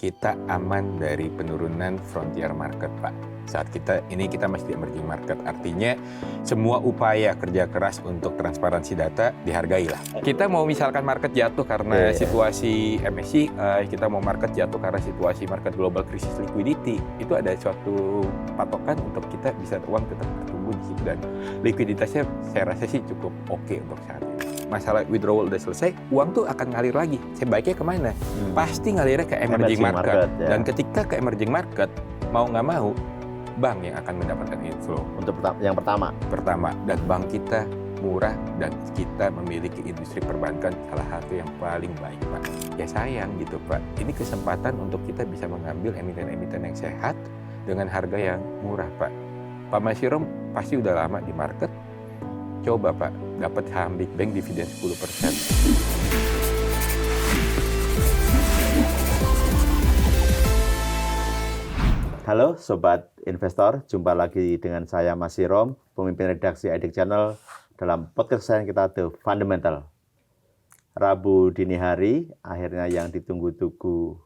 kita aman dari penurunan frontier market, Pak. Saat kita masih di emerging market, artinya semua upaya kerja keras untuk transparansi data dihargai lah. Kita mau misalkan market jatuh karena situasi MSCI, kita mau market jatuh karena situasi market global krisis liquidity, itu ada suatu patokan untuk kita bisa uang tetap bertumbuh di situ, dan likuiditasnya saya rasa sih cukup oke untuk saat ini. Masalah withdrawal udah selesai, uang tuh akan ngalir lagi. Sebaiknya kemana? Pasti ngalirnya ke emerging market. Ya. Dan ketika ke emerging market, mau nggak mau, bank yang akan mendapatkan inflow. Untuk yang pertama. Dan bank kita murah, dan kita memiliki industri perbankan salah satu yang paling baik, Pak. Ya sayang gitu, Pak. Ini kesempatan untuk kita bisa mengambil emiten-emiten yang sehat dengan harga yang murah, Pak. Pak Masyirom pasti udah lama di market. Coba, Pak, dapat saham Big Bang dividen 10%. Halo Sobat Investor, jumpa lagi dengan saya Masyirom, pemimpin redaksi IDEX Channel dalam podcast saya kita The Fundamental. Rabu dini hari, akhirnya yang ditunggu-tunggu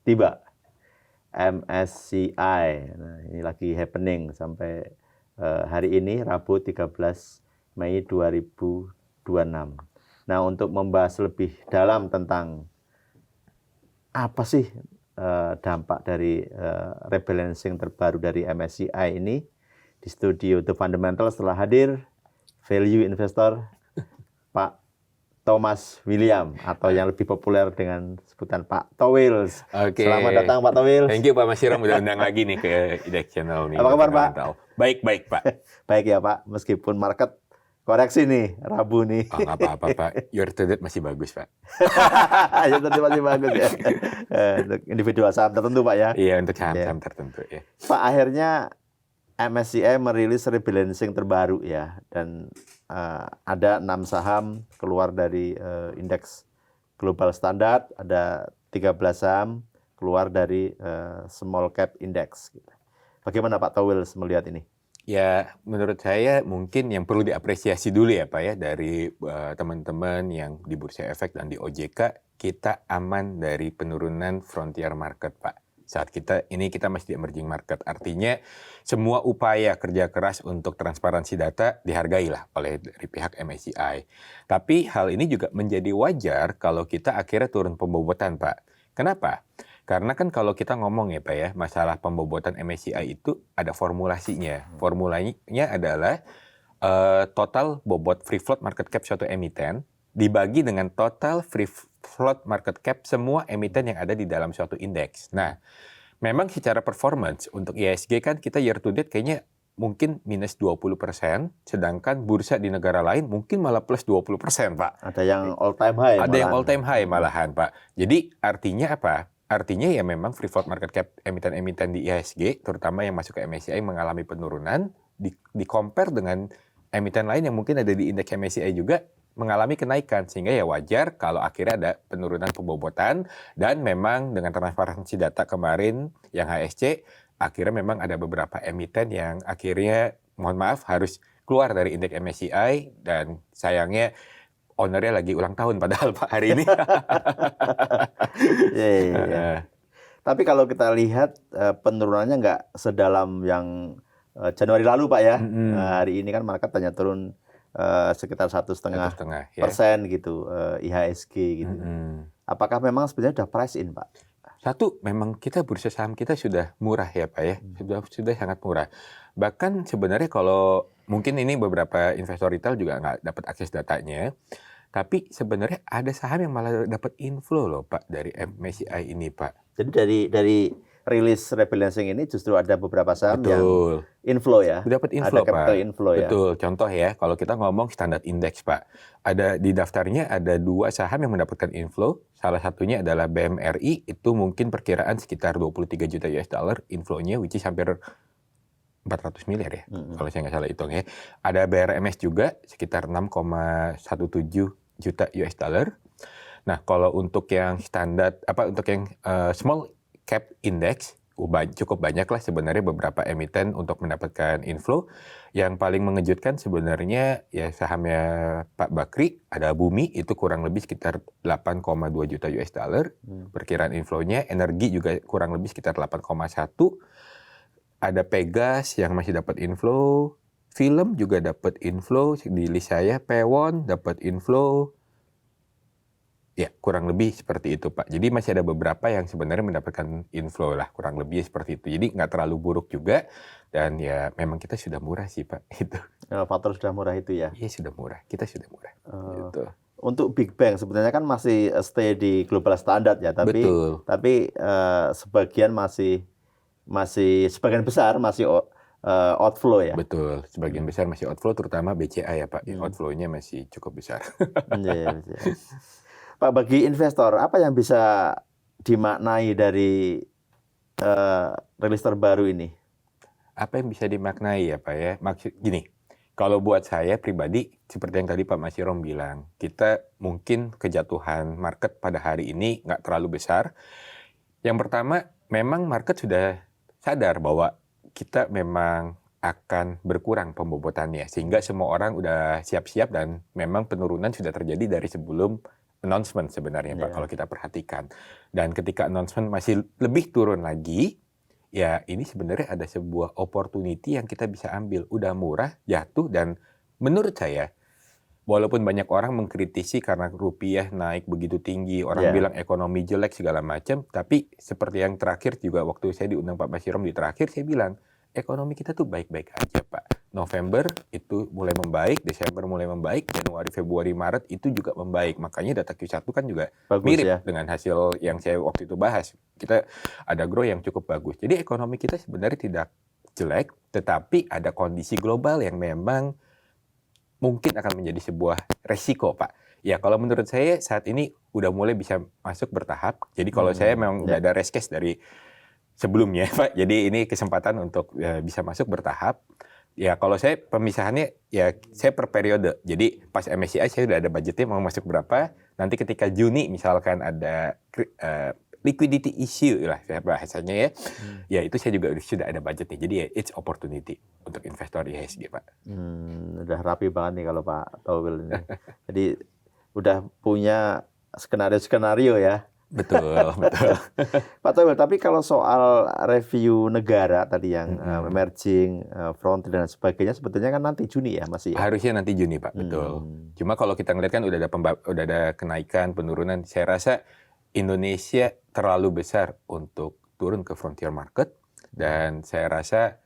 tiba. MSCI, nah, ini lagi happening sampai hari ini, Rabu 13 Mei 2026. Nah, untuk membahas lebih dalam tentang apa sih dampak dari rebalancing terbaru dari MSCI ini, di studio The Fundamental setelah hadir value investor Pak Thomas William, atau yang lebih populer dengan sebutan Pak Towils. Oke. Selamat datang Pak Towils. Thank you Pak Masyirom, udah undang lagi nih ke IDEX Channel nih. Apa kabar Pak? Baik Pak. Baik ya Pak, meskipun market koreksi nih, Rabu nih. Oh, nggak apa-apa Pak, year to date masih bagus Pak. Ya tadi masih bagus ya. Untuk individual saham tertentu Pak ya. Iya, untuk saham-saham tertentu ya. Pak, akhirnya MSCI merilis rebalancing terbaru ya, dan ada 6 saham keluar dari indeks global standard, ada 13 saham keluar dari small cap index. Bagaimana Pak Towils melihat ini? Ya, menurut saya mungkin yang perlu diapresiasi dulu ya Pak ya, dari teman-teman yang di Bursa Efek dan di OJK, kita aman dari penurunan frontier market Pak. Saat kita masih di emerging market, artinya semua upaya kerja keras untuk transparansi data dihargai lah oleh dari pihak MSCI. Tapi hal ini juga menjadi wajar kalau kita akhirnya turun pembobotan Pak. Kenapa? Karena kan kalau kita ngomong ya Pak ya, masalah pembobotan MSCI itu ada formulasinya. Formulanya adalah total bobot free float market cap suatu emiten dibagi dengan total free float market cap semua emiten yang ada di dalam suatu indeks. Nah, memang secara performance untuk IHSG kan kita year to date kayaknya mungkin minus 20%, sedangkan bursa di negara lain mungkin malah plus 20% Pak. Ada yang all time high. Ada yang all time high malahan Pak. Jadi artinya apa? Artinya ya memang free float market cap emiten-emiten di IHSG, terutama yang masuk ke MSCI mengalami penurunan, di-compare dengan emiten lain yang mungkin ada di indeks MSCI juga mengalami kenaikan, sehingga ya wajar kalau akhirnya ada penurunan pembobotan. Dan memang dengan transparansi data kemarin yang HSC, akhirnya memang ada beberapa emiten yang akhirnya mohon maaf harus keluar dari indeks MSCI, dan sayangnya ownernya lagi ulang tahun padahal Pak hari ini. Ya. Tapi kalau kita lihat penurunannya nggak sedalam yang Januari lalu Pak ya. Hari ini kan market hanya turun sekitar 1,5% gitu, IHSG gitu. Apakah memang sebenarnya sudah price in Pak? Satu, memang kita bursa saham kita sudah murah ya Pak ya, sudah sangat murah. Bahkan sebenarnya kalau mungkin ini beberapa investor retail juga nggak dapat akses datanya, tapi sebenarnya ada saham yang malah dapat inflow loh Pak dari MSCI ini Pak. Jadi dari rilis rebalancing ini justru ada beberapa saham yang inflow ya. Dapat inflow ada capital Pak. Inflow ya. Betul. Contoh ya, kalau kita ngomong standar indeks Pak, ada di daftarnya ada 2 saham yang mendapatkan inflow. Salah satunya adalah BMRI, itu mungkin perkiraan sekitar 23 juta US dollar inflow-nya, which is hampir 400 miliar ya, kalau saya nggak salah hitung ya. Ada BRMS juga sekitar 6,17 juta US dollar. Nah, kalau untuk yang standar untuk yang small cap index, cukup banyak lah sebenarnya beberapa emiten untuk mendapatkan inflow. Yang paling mengejutkan sebenarnya ya sahamnya Pak Bakri, ada Bumi, itu kurang lebih sekitar 8,2 juta US dollar. Perkiraan inflow-nya, energi juga kurang lebih sekitar 8,1. Ada Pegas yang masih dapat inflow, film juga dapat inflow, di list saya Pewon dapat inflow. Ya, kurang lebih seperti itu, Pak. Jadi masih ada beberapa yang sebenarnya mendapatkan inflow lah, kurang lebih seperti itu. Jadi nggak terlalu buruk juga, dan ya memang kita sudah murah sih, Pak. Itu. Faktor sudah murah itu ya. Iya, sudah murah. Kita sudah murah. Gitu. Untuk Big Bang sebenarnya kan masih stay di global standard ya, tapi Betul. sebagian sebagian besar masih outflow ya. Betul. Sebagian besar masih outflow, terutama BCA ya, Pak. Outflow-nya masih cukup besar. Iya. Pak, bagi investor, apa yang bisa dimaknai dari rilis terbaru ini? Apa yang bisa dimaknai ya, Pak ya? Maksud gini, kalau buat saya pribadi, seperti yang tadi Pak Masyirom bilang, kita mungkin kejatuhan market pada hari ini nggak terlalu besar. Yang pertama, memang market sudah sadar bahwa kita memang akan berkurang pembobotannya, sehingga semua orang udah siap-siap dan memang penurunan sudah terjadi dari sebelum announcement sebenarnya, Pak, kalau kita perhatikan. Dan ketika announcement masih lebih turun lagi, ya ini sebenarnya ada sebuah opportunity yang kita bisa ambil. Udah murah, jatuh, dan menurut saya, walaupun banyak orang mengkritisi karena rupiah naik begitu tinggi, orang bilang ekonomi jelek segala macam, tapi seperti yang terakhir juga waktu saya diundang Pak Masyirom di terakhir, saya bilang, ekonomi kita tuh baik-baik aja, Pak. November itu mulai membaik, Desember mulai membaik, Januari, Februari, Maret itu juga membaik. Makanya data Q1 kan juga bagus, mirip dengan hasil yang saya waktu itu bahas. Kita ada grow yang cukup bagus. Jadi ekonomi kita sebenarnya tidak jelek, tetapi ada kondisi global yang memang mungkin akan menjadi sebuah resiko, Pak. Ya kalau menurut saya saat ini udah mulai bisa masuk bertahap. Jadi kalau saya memang udah ada risk case dari sebelumnya, Pak. Jadi ini kesempatan untuk bisa masuk bertahap. Ya kalau saya pemisahannya ya saya per periode. Jadi pas MSCI saya sudah ada budgetnya mau masuk berapa. Nanti ketika Juni misalkan ada liquidity issue lah bahasanya ya. Ya itu saya juga sudah ada budgetnya. Jadi ya it's opportunity untuk investor IHSG, Pak. Udah rapi banget nih kalau Pak Tauwil ini. Jadi udah punya skenario ya. Betul, betul. Pak Tauwil, tapi kalau soal review negara tadi yang emerging, frontier dan sebagainya, sebetulnya kan nanti Juni ya masih ya? Harusnya nanti Juni, Pak, betul. Cuma kalau kita ngeliat kan udah ada kenaikan, penurunan, saya rasa Indonesia terlalu besar untuk turun ke frontier market, dan saya rasa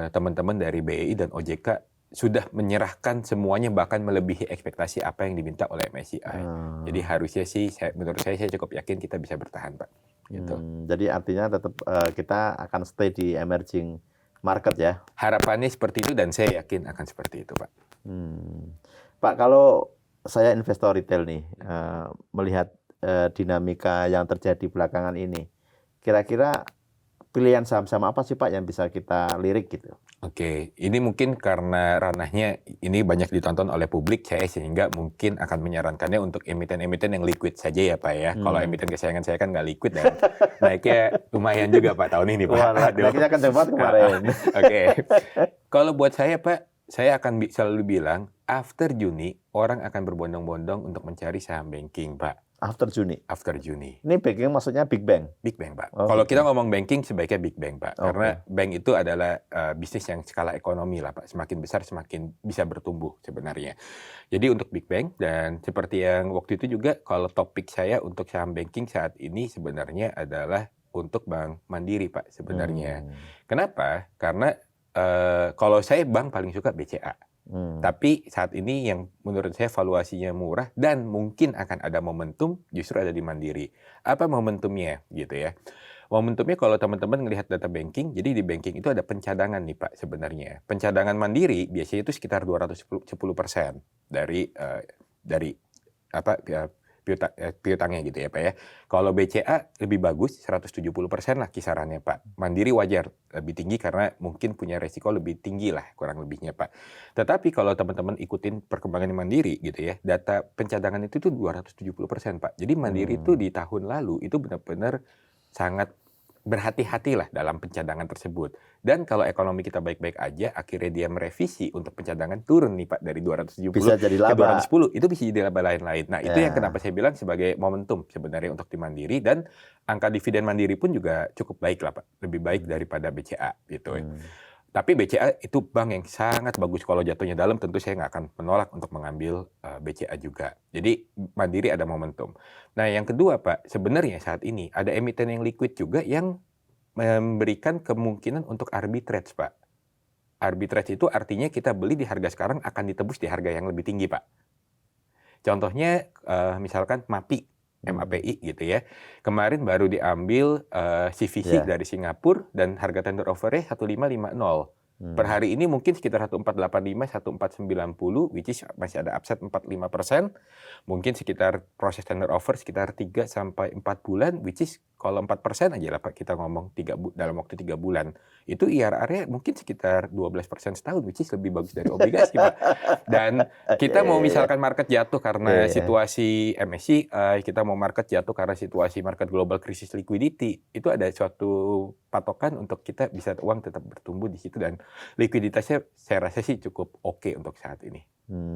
teman-teman dari BEI dan OJK sudah menyerahkan semuanya, bahkan melebihi ekspektasi apa yang diminta oleh MSCI. Jadi harusnya sih, menurut saya cukup yakin kita bisa bertahan, Pak. Gitu. Jadi artinya tetap kita akan stay di emerging market ya? Harapannya seperti itu dan saya yakin akan seperti itu, Pak. Pak, kalau saya investor retail nih, melihat dinamika yang terjadi belakangan ini, kira-kira pilihan saham-saham apa sih Pak yang bisa kita lirik gitu? Oke, ini mungkin karena ranahnya ini banyak ditonton oleh publik saya, sehingga mungkin akan menyarankannya untuk emiten-emiten yang liquid saja ya, Pak ya. Kalau emiten kesayangan saya kan nggak liquid dan naiknya lumayan juga, Pak, tahun ini, Pak. Naiknya kan cepat kemarin. Oke. Kalau buat saya, Pak, saya akan selalu bilang after Juni orang akan berbondong-bondong untuk mencari saham banking, Pak. After Juni. After Juni. Ini banking maksudnya Big Bang? Big Bang, Pak. Kalau kita ngomong banking, sebaiknya Big Bang, Pak. Oke. Karena bank itu adalah bisnis yang skala ekonomi lah, Pak. Semakin besar, semakin bisa bertumbuh sebenarnya. Jadi untuk Big Bang, dan seperti yang waktu itu juga, kalau topik saya untuk saham banking saat ini sebenarnya adalah untuk Bank Mandiri, Pak, sebenarnya. Kenapa? Karena kalau saya bank paling suka BCA. Tapi saat ini yang menurut saya valuasinya murah dan mungkin akan ada momentum justru ada di Mandiri. Apa momentumnya gitu ya? Momentumnya kalau teman-teman melihat data banking, jadi di banking itu ada pencadangan nih, Pak, sebenarnya. Pencadangan Mandiri biasanya itu sekitar 210% dari apa piutangnya gitu ya, Pak ya. Kalau BCA lebih bagus 170% lah kisarannya, Pak. Mandiri wajar lebih tinggi karena mungkin punya resiko lebih tinggi lah kurang lebihnya, Pak. Tetapi kalau teman-teman ikutin perkembangan Mandiri gitu ya, data pencadangan itu tuh 270%, Pak. Jadi Mandiri itu di tahun lalu itu benar-benar sangat berhati-hatilah dalam pencadangan tersebut. Dan kalau ekonomi kita baik-baik aja, akhirnya dia merevisi untuk pencadangan turun nih Pak dari 270 Bisa jadi ke laba. 210, itu bisa jadi laba lain-lain. Nah, itu yang Ya. kenapa saya bilang sebagai momentum sebenarnya untuk di Mandiri, dan angka dividen Mandiri pun juga cukup baik lah Pak, lebih baik daripada BCA gitu. Tapi BCA itu bank yang sangat bagus, kalau jatuhnya dalam tentu saya nggak akan menolak untuk mengambil BCA juga. Jadi Mandiri ada momentum. Nah yang kedua Pak, sebenarnya saat ini ada emiten yang liquid juga yang memberikan kemungkinan untuk arbitrage Pak. Arbitrage itu artinya kita beli di harga sekarang akan ditebus di harga yang lebih tinggi Pak. Contohnya misalkan MAPI gitu ya. Kemarin baru diambil CVC dari Singapura dan harga tender offer-nya 1550. Per hari ini mungkin sekitar 1485, 1490, which is masih ada upside 45%. Mungkin sekitar proses tender offer sekitar 3 sampai 4 bulan, which is kalau 4% aja lah Pak kita ngomong dalam waktu 3 bulan. Itu IRR-nya mungkin sekitar 12% setahun, which is lebih bagus dari obligasi Pak. Dan kita mau misalkan market jatuh karena situasi MSCI, kita mau market jatuh karena situasi market global krisis liquidity, itu ada suatu patokan untuk kita bisa uang tetap bertumbuh di situ, dan likuiditasnya saya rasa sih cukup oke untuk saat ini.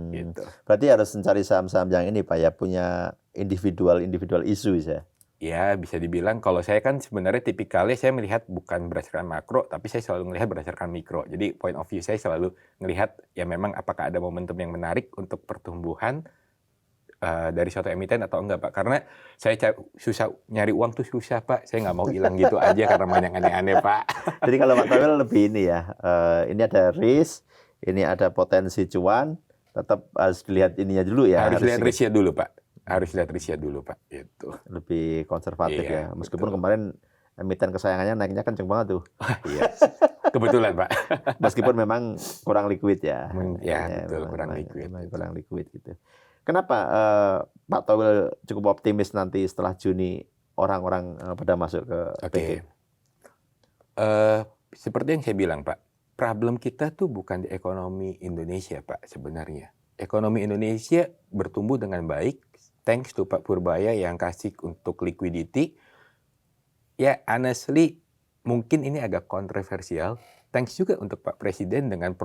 Gitu. Berarti harus mencari saham-saham yang ini Pak ya, punya individual issue ya. Ya bisa dibilang kalau saya kan sebenarnya tipikalnya saya melihat bukan berdasarkan makro, tapi saya selalu melihat berdasarkan mikro. Jadi point of view saya selalu melihat ya memang apakah ada momentum yang menarik untuk pertumbuhan dari suatu emiten atau enggak Pak. Karena saya susah nyari uang tuh susah Pak. Saya nggak mau hilang gitu aja karena main yang aneh-aneh Pak. Jadi kalau Pak Towel lebih ini ya, ini ada risk, ini ada potensi cuan, tetap harus dilihat ininya dulu ya. Harus lihat risknya dulu Pak. Harus lihat risknya dulu Pak. Itu. Lebih konservatif ya. Meskipun kemarin emiten kesayangannya naiknya kenceng banget tuh. Iya. Kebetulan Pak. Meskipun memang kurang liquid ya. Ya betul, kurang liquid. Kurang liquid gitu. Kenapa Pak Towel cukup optimis nanti setelah Juni orang-orang pada masuk ke PG? Seperti yang saya bilang Pak, problem kita tuh bukan di ekonomi Indonesia Pak sebenarnya. Ekonomi Indonesia bertumbuh dengan baik, thanks to Pak Purbaya yang kasih untuk liquidity. Ya honestly, mungkin ini agak kontroversial, thanks juga untuk Pak Presiden dengan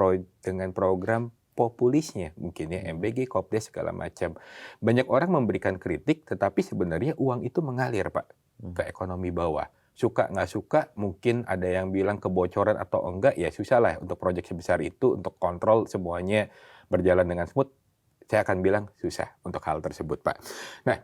program populisnya, mungkin ya MBG, Kopdes segala macam. Banyak orang memberikan kritik, tetapi sebenarnya uang itu mengalir Pak ke ekonomi bawah. Suka nggak suka, mungkin ada yang bilang kebocoran atau enggak, ya susah lah untuk proyek sebesar itu, untuk kontrol semuanya berjalan dengan smooth. Saya akan bilang susah untuk hal tersebut Pak. Nah,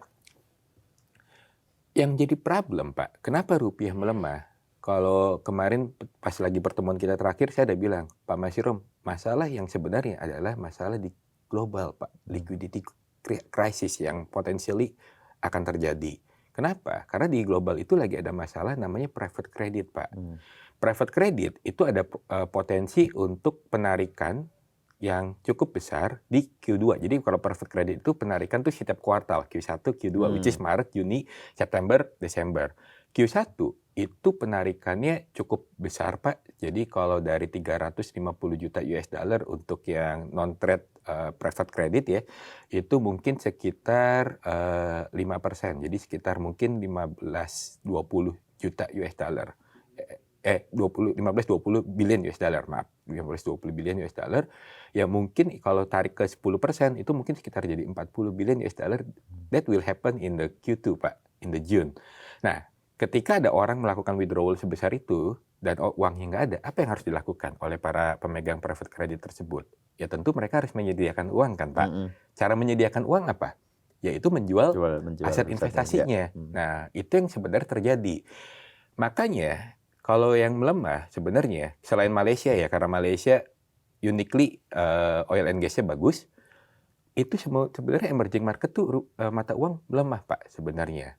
yang jadi problem Pak, kenapa rupiah melemah? Kalau kemarin pas lagi pertemuan kita terakhir, saya ada bilang, Pak Mashirom, masalah yang sebenarnya adalah masalah di global Pak, liquidity crisis yang potentially akan terjadi. Kenapa? Karena di global itu lagi ada masalah namanya private credit Pak. Private credit itu ada potensi untuk penarikan yang cukup besar di Q2. Jadi kalau private credit itu penarikan tuh setiap kuartal, Q1, Q2, which is Maret, Juni, September, Desember. Q1 itu penarikannya cukup besar Pak. Jadi kalau dari 350 juta US dollar untuk yang non-trade private credit ya, itu mungkin sekitar 5%. Jadi sekitar mungkin 15-20 juta US dollar. 15-20 billion US dollar, maaf. 15-20 billion US dollar. Ya mungkin kalau tarik ke 10% itu mungkin sekitar jadi 40 billion US dollar. That will happen in the Q2 Pak, in the June. Nah, ketika ada orang melakukan withdrawal sebesar itu dan uangnya nggak ada, apa yang harus dilakukan oleh para pemegang private credit tersebut? Ya tentu mereka harus menyediakan uang kan Pak. Cara menyediakan uang apa? Yaitu menjual aset investasinya. Nah itu yang sebenarnya terjadi. Makanya kalau yang melemah sebenarnya selain Malaysia ya, karena Malaysia uniquely oil and gas-nya bagus, itu sebenarnya emerging market tuh mata uang melemah Pak sebenarnya.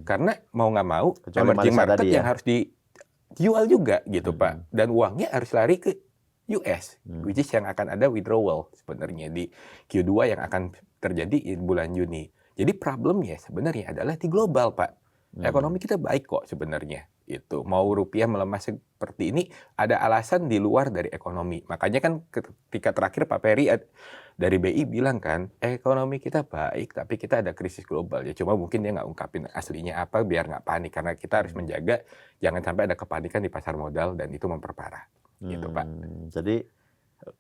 Karena mau nggak mau emerging market yang harus dijual juga gitu Pak, dan uangnya harus lari ke US, which is yang akan ada withdrawal sebenarnya di Q2 yang akan terjadi di bulan Juni. Jadi problemnya sebenarnya adalah di global Pak. Ekonomi kita baik kok sebenarnya. gitu. Mau rupiah melemah seperti ini, ada alasan di luar dari ekonomi. Makanya kan ketika terakhir Pak Peri dari BI bilang kan, ekonomi kita baik, tapi kita ada krisis global. Ya cuma mungkin dia nggak ungkapin aslinya apa biar nggak panik. Karena kita harus menjaga jangan sampai ada kepanikan di pasar modal dan itu memperparah. Gitu Pak. Jadi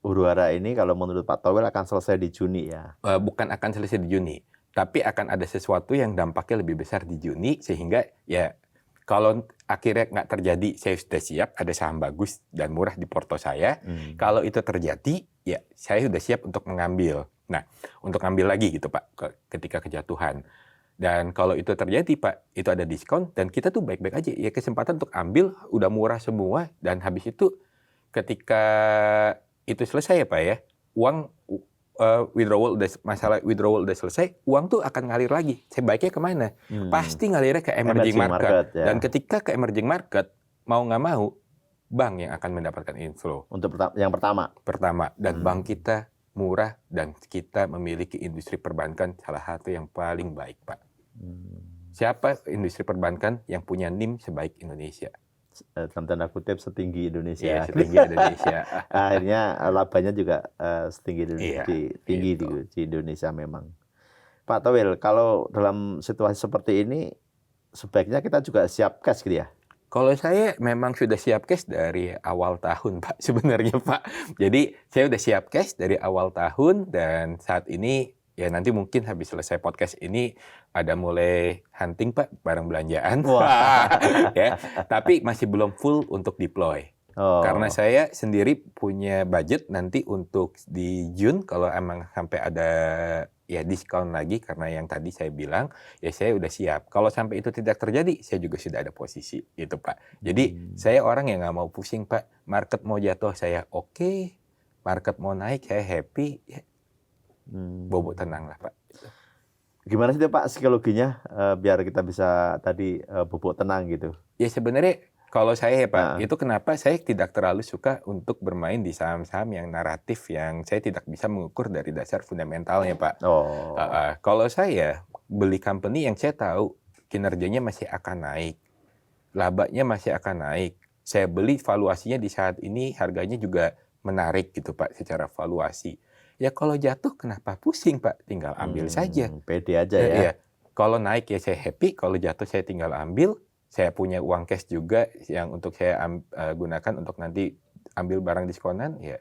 huru-hara ini kalau menurut Pak Towel akan selesai di Juni ya? Bukan akan selesai di Juni, tapi akan ada sesuatu yang dampaknya lebih besar di Juni, sehingga ya kalau akhirnya nggak terjadi, saya sudah siap, ada saham bagus dan murah di porto saya. Kalau itu terjadi, ya saya sudah siap untuk mengambil. Nah, untuk ngambil lagi gitu Pak, ketika kejatuhan. Dan kalau itu terjadi Pak, itu ada diskon, dan kita tuh baik-baik aja. Ya kesempatan untuk ambil, udah murah semua, dan habis itu ketika itu selesai ya Pak ya, uang masalah withdrawal udah selesai, uang tuh akan ngalir lagi. Sebaiknya kemana? Pasti ngalirnya ke emerging market. Ya. Dan ketika ke emerging market, mau nggak mau, bank yang akan mendapatkan inflow. Untuk yang pertama? Pertama. Dan bank kita murah, dan kita memiliki industri perbankan salah satu yang paling baik, Pak. Siapa industri perbankan yang punya NIM sebaik Indonesia? Dalam tanda kutip setinggi Indonesia. Iya, setinggi Indonesia. Akhirnya labanya juga setinggi Indonesia, Iya, tinggi gitu. di Indonesia memang. Pak Towel, kalau dalam situasi seperti ini sebaiknya kita juga siap cash gitu ya? Kalau saya memang sudah siap cash dari awal tahun Pak sebenarnya Pak. Jadi saya sudah siap cash dari awal tahun, dan saat ini ya nanti mungkin habis selesai podcast ini ada mulai hunting Pak barang belanjaan. Ya, tapi masih belum full untuk deploy. Karena saya sendiri punya budget nanti untuk di June kalau emang sampai ada ya diskon lagi, karena yang tadi saya bilang ya saya udah siap. Kalau sampai itu tidak terjadi, saya juga sudah ada posisi gitu Pak. Jadi saya orang yang nggak mau pusing Pak. Market mau jatuh saya oke, market mau naik saya happy. Ya, bobo tenang lah Pak. Gimana sih Pak psikologinya biar kita bisa tadi bobo tenang gitu? Ya sebenarnya kalau saya ya Pak, itu kenapa saya tidak terlalu suka untuk bermain di saham-saham yang naratif yang saya tidak bisa mengukur dari dasar fundamentalnya Pak. Kalau saya beli company yang saya tahu kinerjanya masih akan naik, labanya masih akan naik, saya beli valuasinya di saat ini harganya juga menarik gitu Pak secara valuasi. Ya kalau jatuh kenapa pusing Pak, tinggal ambil saja. Pede aja ya. Kalau naik ya saya happy, kalau jatuh saya tinggal ambil. Saya punya uang cash juga yang untuk saya gunakan untuk nanti ambil barang diskonan, ya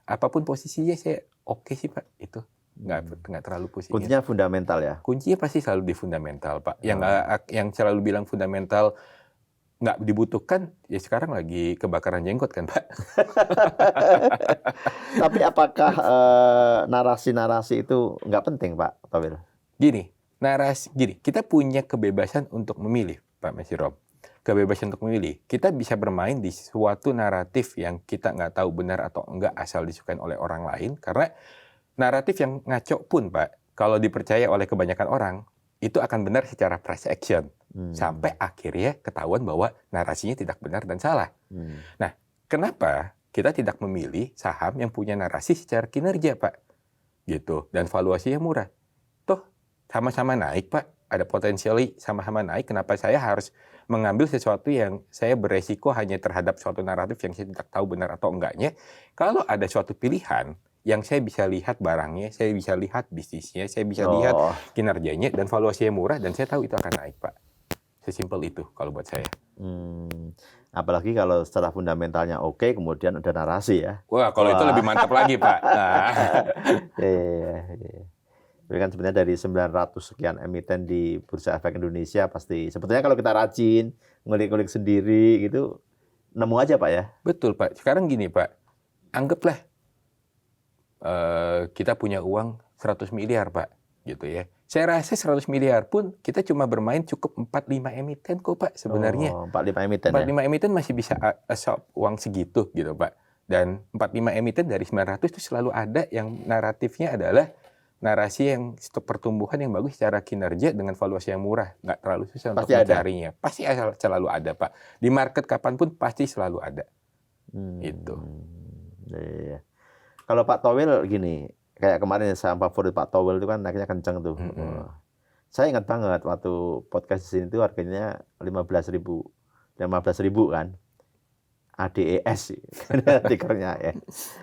apapun posisinya saya oke sih Pak, itu nggak terlalu pusing. Kuncinya fundamental ya? Kuncinya pasti selalu di fundamental Pak. Yang selalu bilang fundamental nggak dibutuhkan, ya sekarang lagi kebakaran jenggot kan Pak. Tapi apakah narasi-narasi itu nggak penting Pak Towel? Gini, kita punya kebebasan untuk memilih Pak Mesirom. Kebebasan untuk memilih. Kita bisa bermain di suatu naratif yang kita nggak tahu benar atau enggak asal disukain oleh orang lain. Karena naratif yang ngaco pun Pak, kalau dipercaya oleh kebanyakan orang, itu akan benar secara price action. Sampai akhirnya ketahuan bahwa narasinya tidak benar dan salah. Nah, kenapa kita tidak memilih saham yang punya narasi secara kinerja Pak? Gitu. Dan valuasinya murah. Toh, sama-sama naik Pak. Ada potensial sama-sama naik, kenapa saya harus mengambil sesuatu yang saya beresiko hanya terhadap suatu naratif yang saya tidak tahu benar atau enggaknya. Kalau ada suatu pilihan yang saya bisa lihat barangnya, saya bisa lihat bisnisnya, saya bisa lihat kinerjanya, dan valuasinya murah, dan saya tahu itu akan naik Pak. Sesimpel itu kalau buat saya. Apalagi kalau secara fundamentalnya oke, kemudian ada narasi ya. Wah, kalau itu lebih mantap lagi Pak. Ya. Tapi kan sebenarnya dari 900 sekian emiten di Bursa Efek Indonesia pasti sebetulnya kalau kita rajin ngulik-ngulik sendiri gitu nemu aja Pak ya. Betul Pak. Sekarang gini Pak, anggaplah kita punya uang 100 miliar Pak, gitu ya. Saya rasa 100 miliar pun kita cuma bermain cukup 4-5 emiten kok Pak sebenarnya. 4-5 emiten 4-5 emiten masih bisa asap uang segitu gitu Pak. Dan 4-5 emiten dari 900 itu selalu ada yang naratifnya adalah narasi yang stok pertumbuhan yang bagus secara kinerja dengan valuasi yang murah. Nggak terlalu susah untuk mencarinya. Pasti selalu ada Pak. Di market kapanpun pasti selalu ada. Itu. Ya. Kalau Pak Towel gini, kayak kemarin saham favorit Pak Towel itu kan naiknya kencang tuh. Saya ingat banget waktu podcast di sini tuh harganya 15.000 15.000 kan. ADES tikernya ya.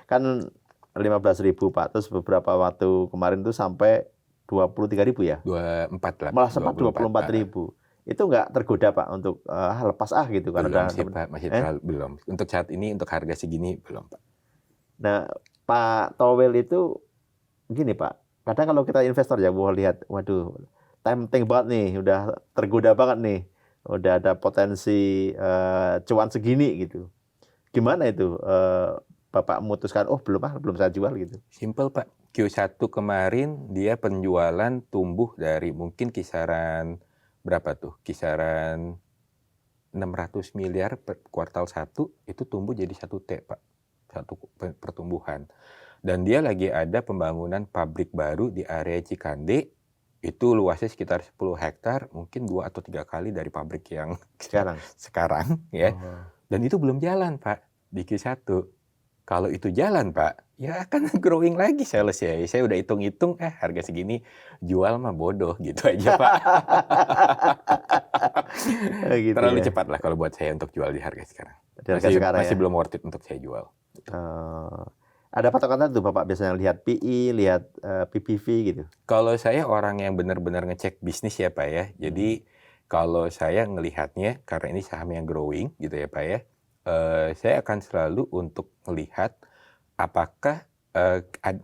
Kan 15.000 Pak, terus beberapa waktu kemarin tuh sampai 23.000 ya? 24 lah. Malah sempat 24.000. Itu nggak tergoda Pak untuk lepas gitu belum karena sih Pak, masih terlalu belum. Untuk saat ini untuk harga segini belum Pak. Nah, Pak Towel itu gini Pak, kadang kalau kita investor ya mau lihat, waduh, tempting banget nih, udah tergoda banget nih, udah ada potensi cuan segini gitu. Gimana itu Bapak memutuskan, oh belum saya jual gitu. Simple Pak, Q1 kemarin dia penjualan tumbuh dari mungkin kisaran berapa tuh? Kisaran 600 miliar per kuartal 1 itu tumbuh jadi 1T Pak. Satu pertumbuhan. Dan dia lagi ada pembangunan pabrik baru di area Cikande, itu luasnya sekitar 10 hektar, mungkin 2 atau 3 kali dari pabrik yang sekarang ya. Dan itu belum jalan Pak di Q1. Kalau itu jalan Pak, ya akan growing lagi sales ya. Saya udah hitung-hitung, harga segini jual mah bodoh gitu aja Pak. Gitu Terlalu ya. cepat lah kalau buat saya untuk jual di harga sekarang. Masih belum worth it untuk saya jual. Ada patokan tertentu Bapak biasanya lihat PE, lihat PBV gitu? Kalau saya orang yang benar-benar ngecek bisnis ya Pak ya. Jadi kalau saya ngelihatnya, karena ini saham yang growing gitu ya Pak ya, saya akan selalu untuk melihat apakah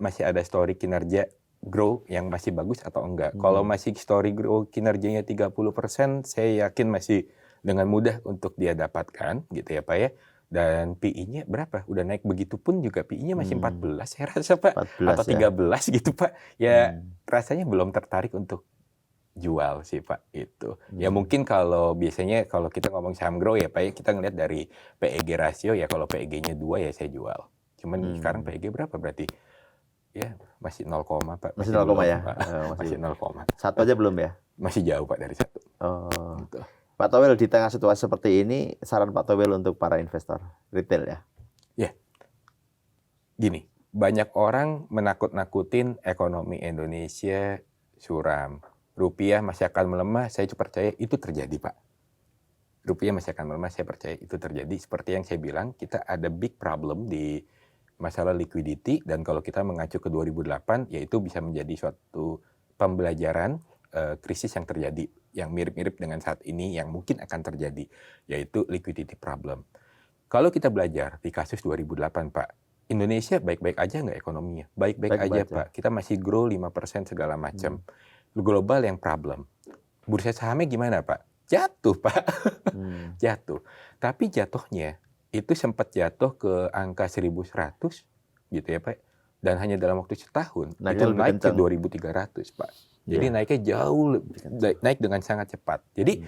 masih ada story kinerja grow yang masih bagus atau enggak. Kalau masih story grow kinerjanya 30%, saya yakin masih dengan mudah untuk dia dapatkan gitu ya Pak ya. Dan PI-nya berapa? Udah naik begitu pun juga PI-nya masih 14 saya rasa Pak. 14 atau 13 gitu Pak. Ya rasanya belum tertarik untuk jual sih Pak itu. Ya mungkin kalau biasanya kalau kita ngomong saham grow ya Pak ya, kita ngelihat dari PEG rasio ya, kalau PEG-nya 2 ya saya jual. Cuman sekarang PEG berapa berarti? Ya masih 0, Pak. Masih 0, ya? Masih 0. Satu aja belum ya? Masih jauh Pak dari 1. Gitu. Pak Towel, di tengah situasi seperti ini, saran Pak Towel untuk para investor retail ya? Ya, gini, banyak orang menakut-nakutin ekonomi Indonesia suram. Rupiah masih akan melemah, saya percaya itu terjadi Pak. Rupiah masih akan melemah, saya percaya itu terjadi. Seperti yang saya bilang, kita ada big problem di masalah liquidity, dan kalau kita mengacu ke 2008, yaitu bisa menjadi suatu pembelajaran krisis yang terjadi, yang mirip-mirip dengan saat ini, yang mungkin akan terjadi, yaitu liquidity problem. Kalau kita belajar di kasus 2008 Pak, Indonesia baik-baik aja nggak ekonominya? Baik-baik aja Pak, kita masih grow 5% segala macam. Global yang problem. Bursa sahamnya gimana Pak? Jatuh Pak, jatuh. Tapi jatuhnya itu sempat jatuh ke angka 1.100 gitu ya Pak. Dan hanya dalam waktu setahun itu naik ke 2.300 Pak. Jadi naiknya jauh, naik dengan sangat cepat. Jadi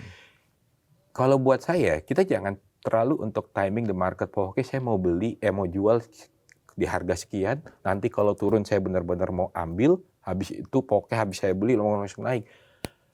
kalau buat saya, kita jangan terlalu untuk timing the market. Oke, saya mau beli, mau jual di harga sekian. Nanti kalau turun saya benar-benar mau ambil. Habis itu pokoknya habis saya beli langsung naik.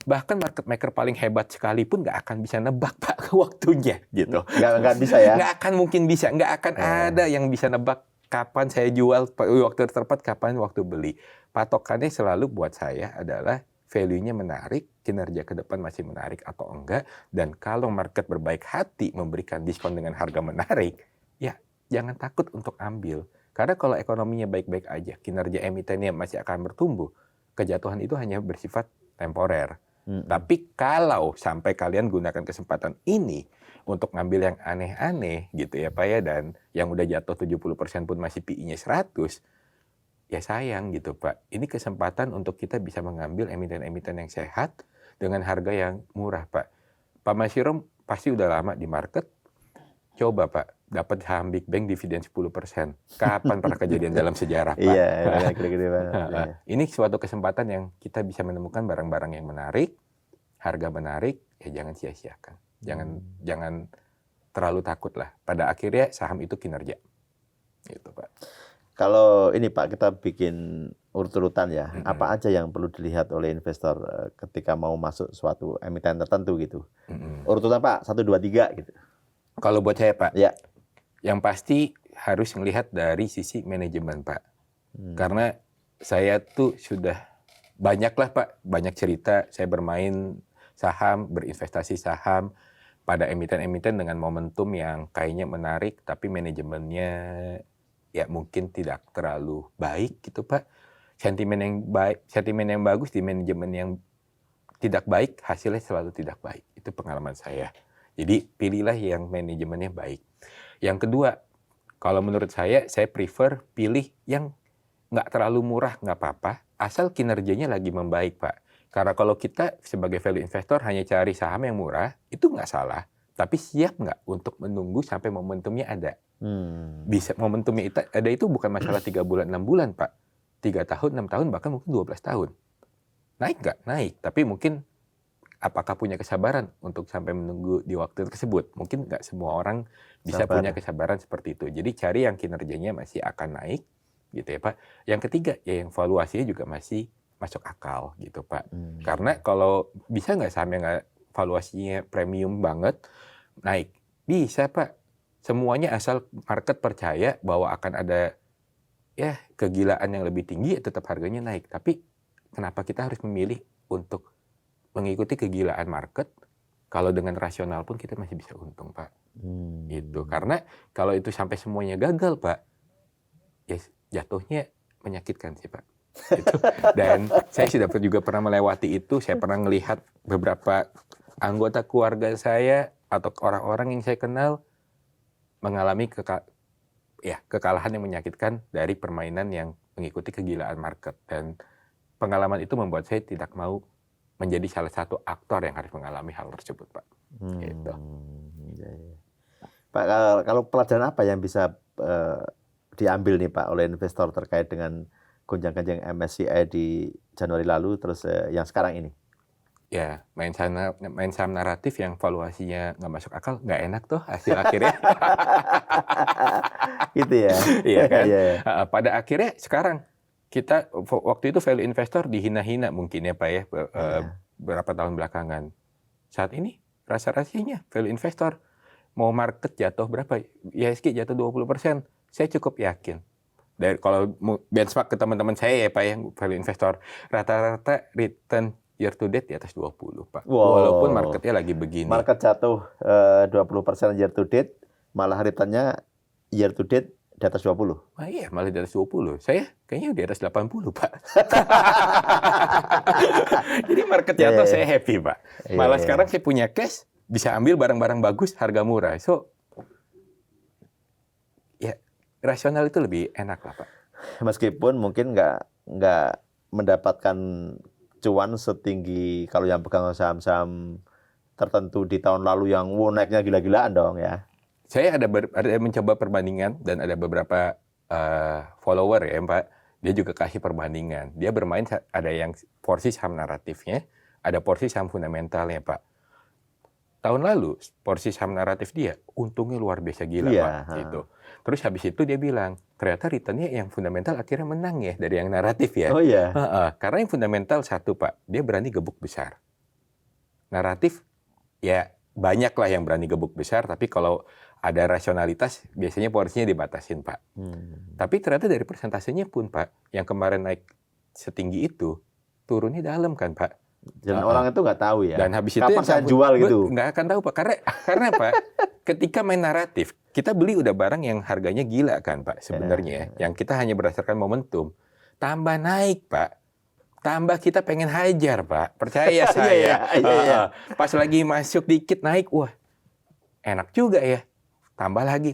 Bahkan market maker paling hebat sekalipun nggak akan bisa nebak Pak waktunya gitu. Nggak bisa ya? Nggak akan mungkin bisa, nggak akan ada yang bisa nebak kapan saya jual, waktu tepat, kapan waktu beli. Patokannya selalu buat saya adalah value-nya menarik, kinerja ke depan masih menarik atau enggak, dan kalau market berbaik hati memberikan diskon dengan harga menarik, ya jangan takut untuk ambil. Karena kalau ekonominya baik-baik aja, kinerja emitennya masih akan bertumbuh, kejatuhan itu hanya bersifat temporer. Tapi kalau sampai kalian gunakan kesempatan ini untuk ngambil yang aneh-aneh gitu ya Pak ya, dan yang udah jatuh 70% pun masih PI-nya 100, ya sayang gitu Pak. Ini kesempatan untuk kita bisa mengambil emiten-emiten yang sehat dengan harga yang murah Pak. Pak Masyirom pasti udah lama di market. Coba Pak, dapat saham Big Bang dividen 10%. Kapan pernah kejadian dalam sejarah Pak? Iya, gede-gede banget. Ini suatu kesempatan yang kita bisa menemukan barang-barang yang menarik, harga menarik, ya jangan sia-siakan. Jangan terlalu takut lah. Pada akhirnya saham itu kinerja. Gitu Pak. Kalau ini Pak, kita bikin urut-urutan ya. Apa aja yang perlu dilihat oleh investor ketika mau masuk suatu emiten tertentu gitu. Urutan Pak, 1, 2, 3 gitu. Kalau buat saya Pak, ya, yang pasti harus melihat dari sisi manajemen Pak. Karena saya tuh sudah banyak lah Pak, banyak cerita saya bermain saham, berinvestasi saham. pada emiten-emiten dengan momentum yang kayaknya menarik, tapi manajemennya ya mungkin tidak terlalu baik gitu Pak. Sentimen yang bagus di manajemen yang tidak baik, hasilnya selalu tidak baik. Itu pengalaman saya. Jadi pilihlah yang manajemennya baik. Yang kedua, kalau menurut saya prefer pilih yang nggak terlalu murah, nggak apa-apa, asal kinerjanya lagi membaik Pak. Karena kalau kita sebagai value investor hanya cari saham yang murah, itu nggak salah. Tapi siap nggak untuk menunggu sampai momentumnya ada? Bisa momentumnya ada itu bukan masalah 3 bulan, 6 bulan Pak. 3 tahun, 6 tahun, bahkan mungkin 12 tahun. Naik nggak? Naik. Tapi mungkin apakah punya kesabaran untuk sampai menunggu di waktu tersebut? Mungkin nggak semua orang bisa punya kesabaran seperti itu. Jadi cari yang kinerjanya masih akan naik, gitu ya Pak. Yang ketiga, ya yang valuasinya juga masih masuk akal gitu Pak. Karena kalau bisa nggak saham yang nggak valuasinya premium banget naik? Bisa Pak. Semuanya asal market percaya bahwa akan ada ya kegilaan yang lebih tinggi, tetap harganya naik. Tapi kenapa kita harus memilih untuk mengikuti kegilaan market? Kalau dengan rasional pun kita masih bisa untung Pak. Itu karena kalau itu sampai semuanya gagal Pak, ya jatuhnya menyakitkan sih Pak. Itu. Dan saya sudah juga pernah melewati itu. Saya pernah melihat beberapa anggota keluarga saya atau orang-orang yang saya kenal mengalami kekalahan yang menyakitkan dari permainan yang mengikuti kegilaan market. Dan pengalaman itu membuat saya tidak mau menjadi salah satu aktor yang harus mengalami hal tersebut Pak. Gitu. Pak, kalau pelajaran apa yang bisa diambil nih Pak oleh investor terkait dengan gonjang-ganjing MSCI di Januari lalu terus yang sekarang ini? Ya, main saham naratif yang valuasinya nggak masuk akal, nggak enak tuh hasil akhirnya. Gitu ya? Iya kan? Pada akhirnya sekarang kita waktu itu value investor dihina-hina mungkin ya Pak ya, beberapa tahun belakangan. Saat ini rasa-rasanya value investor mau market jatuh berapa? IHSG jatuh 20%. Saya cukup yakin. Dari kalau benchmark ke teman-teman saya ya Pak yang value investor, rata-rata return year to date di atas 20 Pak. Wow. Walaupun marketnya lagi begini. Market jatuh 20% year to date, malah returnnya year to date di atas 20. Iya, malah di atas 20. Saya kayaknya di atas 80 Pak. Jadi market jatuh saya happy Pak. Malah sekarang saya punya cash, bisa ambil barang-barang bagus, harga murah. So, ya rasional itu lebih enak lah Pak. Meskipun mungkin nggak mendapatkan cuan setinggi kalau yang pegang saham-saham tertentu di tahun lalu yang naiknya gila-gilaan dong ya. Saya ada mencoba perbandingan dan ada beberapa follower ya Pak. Dia juga kasih perbandingan. Dia bermain ada yang porsi saham naratifnya, ada porsi saham fundamentalnya Pak. Tahun lalu porsi saham naratif dia untungnya luar biasa gila Pak. Gitu. Terus habis itu dia bilang ternyata returnnya yang fundamental akhirnya menang ya dari yang naratif ya. Oh iya. Karena yang fundamental satu Pak, dia berani gebuk besar. Naratif ya banyak lah yang berani gebuk besar, tapi kalau ada rasionalitas biasanya porsinya dibatasin Pak. Tapi ternyata dari persentasenya pun Pak, yang kemarin naik setinggi itu turunnya dalam kan Pak. Dan orang itu nggak tahu ya. Dan habis itu kapan saya jual gitu? Nggak akan tahu Pak. Karena Pak, ketika main naratif, kita beli udah barang yang harganya gila kan Pak sebenarnya. Yang kita hanya berdasarkan momentum. Tambah naik Pak. Tambah kita pengen hajar Pak. Percaya saya. Pas lagi masuk dikit naik, wah enak juga ya. Tambah lagi.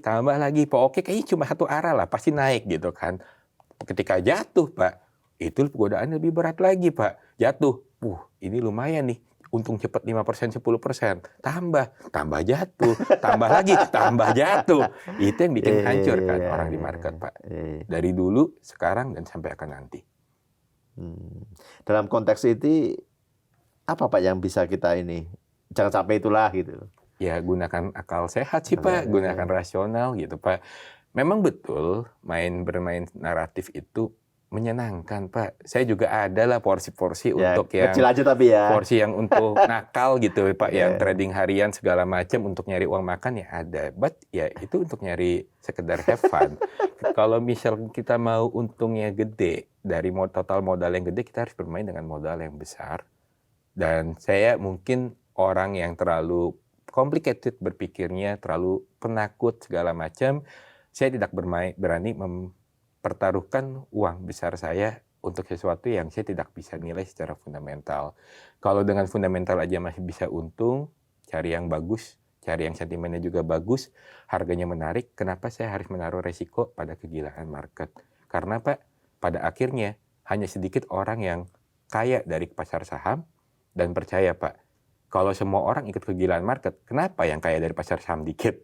Oke, kayaknya cuma satu arah lah, pasti naik gitu kan. Ketika jatuh Pak, itu godaan lebih berat lagi Pak. Jatuh, ini lumayan nih. Untung cepat 5%, 10%. Tambah jatuh. Tambah lagi, tambah jatuh. Itu yang bikin hancur kan orang di market Pak. Dari dulu, sekarang, dan sampai akan nanti. Dalam konteks itu, apa Pak yang bisa kita ini? Jangan sampai itulah gitu. Ya gunakan akal sehat sih Pak, gunakan rasional gitu Pak. Memang betul bermain naratif itu menyenangkan Pak. Saya juga ada lah porsi-porsi untuk yang kecil aja tapi ya. Porsi yang untuk nakal gitu Pak, yang trading harian segala macam untuk nyari uang makan ya ada. But ya itu untuk nyari sekedar have fun. Kalau misal kita mau untungnya gede dari total modal yang gede, kita harus bermain dengan modal yang besar. Dan saya mungkin orang yang terlalu complicated berpikirnya, terlalu penakut segala macam, saya tidak berani mempertaruhkan uang besar saya untuk sesuatu yang saya tidak bisa nilai secara fundamental. Kalau dengan fundamental aja masih bisa untung, cari yang bagus, cari yang sentimennya juga bagus, harganya menarik, kenapa saya harus menaruh resiko pada kegilaan market? Karena Pak, pada akhirnya hanya sedikit orang yang kaya dari pasar saham dan percaya Pak, kalau semua orang ikut kegilaan market, kenapa yang kaya dari pasar saham dikit?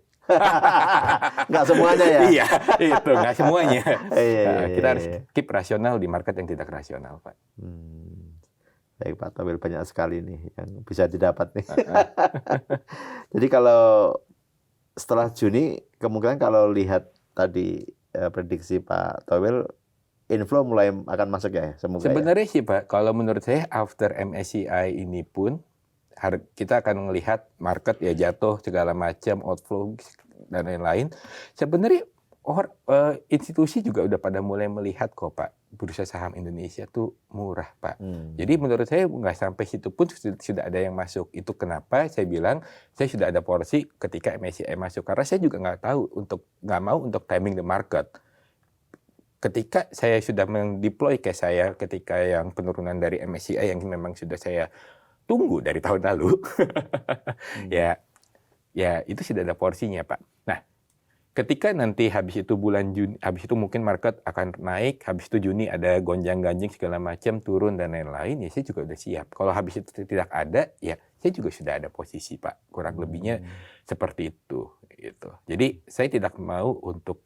Nggak semuanya ya? Iya, itu nggak semuanya. Iya. Kita harus keep rasional di market yang tidak rasional, Pak. Baik Pak Towil, banyak sekali nih yang bisa didapat nih. Jadi kalau setelah Juni, kemungkinan kalau lihat tadi prediksi Pak Towil, inflow mulai akan masuk ya, semoga Sebenarnya sih Pak, kalau menurut saya after MSCI ini pun kita akan melihat market ya jatuh segala macam, outflow dan lain-lain. Sebenarnya institusi juga udah pada mulai melihat kok Pak, bursa saham Indonesia tuh murah Pak. Jadi menurut saya nggak sampai situ pun sudah ada yang masuk. Itu kenapa saya bilang saya sudah ada porsi ketika MSCI masuk, karena saya juga nggak mau untuk timing the market. Ketika saya sudah mendeploy cash saya ketika yang penurunan dari MSCI yang memang sudah saya tunggu dari tahun lalu, ya itu sudah ada porsinya Pak. Nah, ketika nanti habis itu bulan Juni, habis itu mungkin market akan naik, habis itu Juni ada gonjang-ganjing segala macam, turun dan lain-lain, ya saya juga udah siap. Kalau habis itu tidak ada, ya saya juga sudah ada posisi Pak. Kurang lebihnya seperti itu. Gitu. Jadi saya tidak mau untuk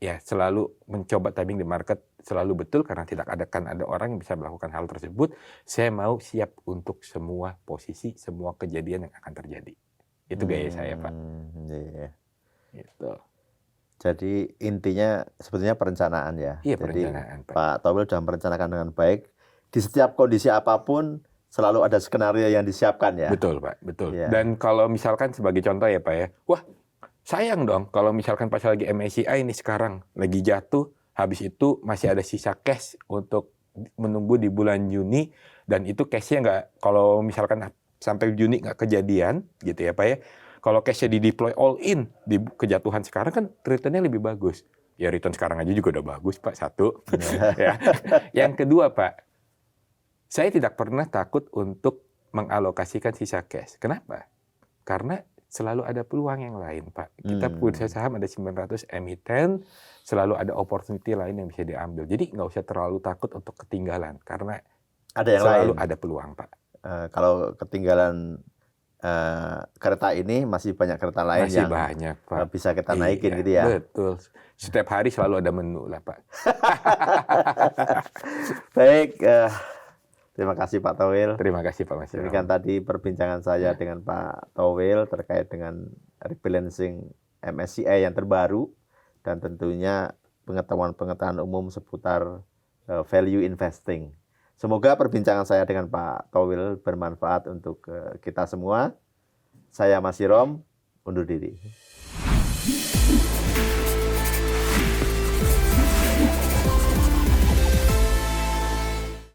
ya selalu mencoba timing di market selalu betul, karena tidak akan ada orang yang bisa melakukan hal tersebut. Saya mau siap untuk semua posisi, semua kejadian yang akan terjadi. Itu gaya saya Pak. Iya. Gitu. Jadi intinya sebetulnya perencanaan ya. Iya, jadi perencanaan Pak. Pak Towil sudah merencanakan dengan baik. Di setiap kondisi apapun selalu ada skenario yang disiapkan ya. Betul Pak, betul. Iya. Dan kalau misalkan sebagai contoh ya Pak ya, wah sayang dong kalau misalkan pas lagi MSCI ini sekarang lagi jatuh, habis itu masih ada sisa cash untuk menunggu di bulan Juni, dan itu cashnya nggak, kalau misalkan sampai Juni nggak kejadian gitu ya Pak ya, kalau cashnya di-deploy all in di kejatuhan sekarang kan returnnya lebih bagus. Ya return sekarang aja juga udah bagus Pak, satu. Ya. Yang kedua Pak, saya tidak pernah takut untuk mengalokasikan sisa cash. Kenapa? Karena selalu ada peluang yang lain, Pak. Kita bursa saham ada 900 emiten, selalu ada opportunity lain yang bisa diambil. Jadi nggak usah terlalu takut untuk ketinggalan, karena ada yang selalu lain. ada peluang, Pak. Kalau ketinggalan kereta ini, masih banyak kereta lain Masih yang banyak, Pak. Bisa kita naikin gitu ya. Betul. Setiap hari selalu ada menu lah, Pak. Baik, terima kasih Pak Towil. Terima kasih Pak Mas. Demikian tadi perbincangan saya dengan Pak Towil terkait dengan rebalancing MSCI yang terbaru dan tentunya pengetahuan-pengetahuan umum seputar value investing. Semoga perbincangan saya dengan Pak Towil bermanfaat untuk kita semua. Saya Mas Hirom, undur diri.